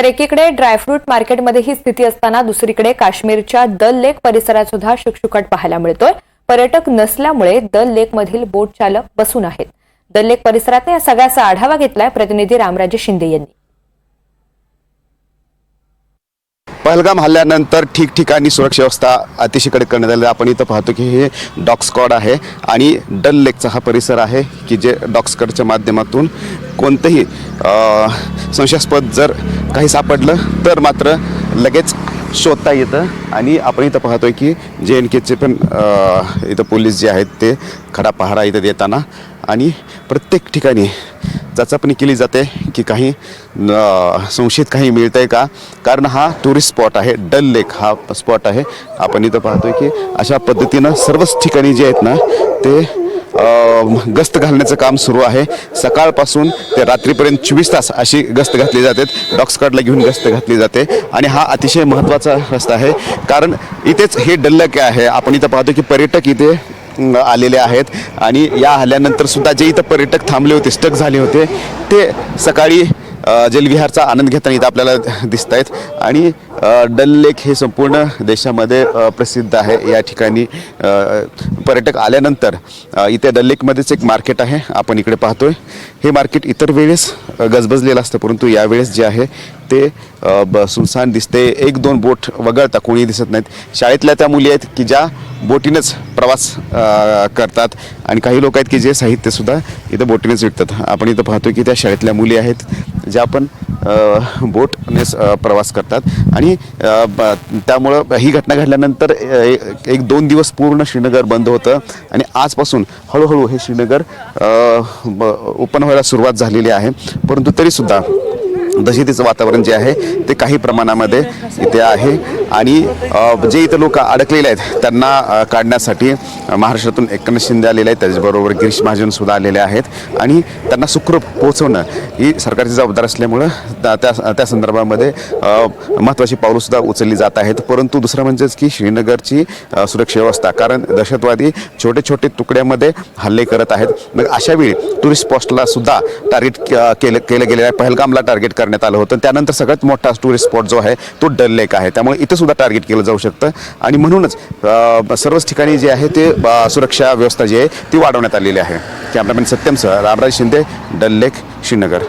तर एकीकडे ड्रायफ्रूट मार्केटमध्ये ही स्थिती असताना दुसरीकडे काश्मीरच्या दल लेक परिसरात सुद्धा शुकशुकाट पाहायला मिळतोय। पर्यटक नसल्यामुळे दल लेक मधील बोट चालक बसून आहेत। दल लेक परिसरात या सगळ्याचा आढावा घेतलाय प्रतिनिधी रामराजे शिंदे यांनी। पहलगाम हल्ल्यानंतर ठिकठिकाणी सुरक्षा व्यवस्था अतिशय कडक करण्यात आली। आपण इथं पाहतो की हे डॉग स्क्वॉड आहे आणि डल लेकचा हा परिसर आहे की जे डॉग स्क्वॉडच्या माध्यमातून कोणतेही संशयास्पद जर काही सापडलं तर मात्र लगेच शोधता येतं। आणि आपण इथं पाहतोय की JNKचे पण इथं पोलीस जे आहेत ते खडा पहारा इथं देताना आणि प्रत्येक ठिकाणी चाचपणी केली जाते की काही संशयित काही मिळतंय का, कारण हा टुरिस्ट स्पॉट आहे। डल लेक हा स्पॉट आहे। आपण इथं पाहतोय की अशा पद्धतीनं सर्वच ठिकाणी जे आहेत ना ते गस्त घालण्याचं काम सुरू आहे। सकाळपासून ते रात्रीपर्यंत 24 तास अशी गस्त घातली जाते। डॉग स्क्वॉडला घेऊन गस्त घातली जाते आणि हा अतिशय महत्त्वाचा रस्ता आहे, कारण इथेच हे डल लेक आहे। आपण इथं पाहतो की पर्यटक इथे आलेले आहेत आणि या हल्ल्यानंतर सुद्धा जे इथं पर्यटक थांबले होते, स्टक झाले होते, ते सकाळी जलविहारचा आनंद घेताना इथं आपल्याला दिसत आहेत। आणि डल लेक हे संपूर्ण देशामध्ये प्रसिद्ध आहे। या ठिकाणी पर्यटक आल्यानंतर इथे डल लेकमध्येच एक मार्केट आहे, आपण इकडे पाहतोय। हे मार्केट इतर वेळेस गजबजलेलं असतं, परंतु यावेळेस जे आहे ते सुनसान दिसते। एक दोन बोट वगळता कोणी दिसत नाहीत। शाळेतल्या त्या मुली आहेत की ज्या बोटीनेच प्रवास करतात आणि काही लोक आहेत की जे साहित्यसुद्धा इथं बोटीनेच विकतात। आपण इथं पाहतोय की त्या शाळेतल्या मुली आहेत ज्या पण बोटनेच प्रवास करतात आणि त्यामुळं ही घटना घडल्यानंतर एक दोन दिवस पूर्ण श्रीनगर बंद होतं आणि आजपासून हळूहळू हे श्रीनगर ओपन व्हायला सुरुवात झालेली आहे। परंतु तरीसुद्धा दहशतीचं वातावरण जे आहे ते काही प्रमाणामध्ये इथे आहे आणि जे इथं लोक अडकलेले आहेत त्यांना काढण्यासाठी महाराष्ट्रातून एकनाथ शिंदे आलेले आहेत, त्याचबरोबर गिरीश महाजनसुद्धा आलेले आहेत आणि त्यांना सुखरूप पोहोचवणं ही सरकारची जबाबदारी असल्यामुळं त्या संदर्भामध्ये महत्त्वाची पावलंसुद्धा उचलली जात आहेत। परंतु दुसरं म्हणजेच की श्रीनगरची सुरक्षा व्यवस्था, कारण दहशतवादी छोटे छोटे तुकड्यामध्ये हल्ले करत आहेत। मग अशावेळी टुरिस्ट स्पॉटला सुद्धा टार्गेट केलं गेलेलं आहे। पहलगामला टार्गेट करण्यात आलं होतं, त्यानंतर सगळ्यात मोठा टुरिस्ट स्पॉट जो आहे तो डल लेक आहे, त्यामुळे इथं सुद्धा टार्गेट केलं जाऊ शकतं आणि म्हणूनच सर्वच ठिकाणी जे आहे ते सुरक्षा व्यवस्था जी आहे ती वाढवण्यात आलेली आहे। कॅमेरामॅन सत्यमसह रामराज शिंदे, डल लेक, श्रीनगर।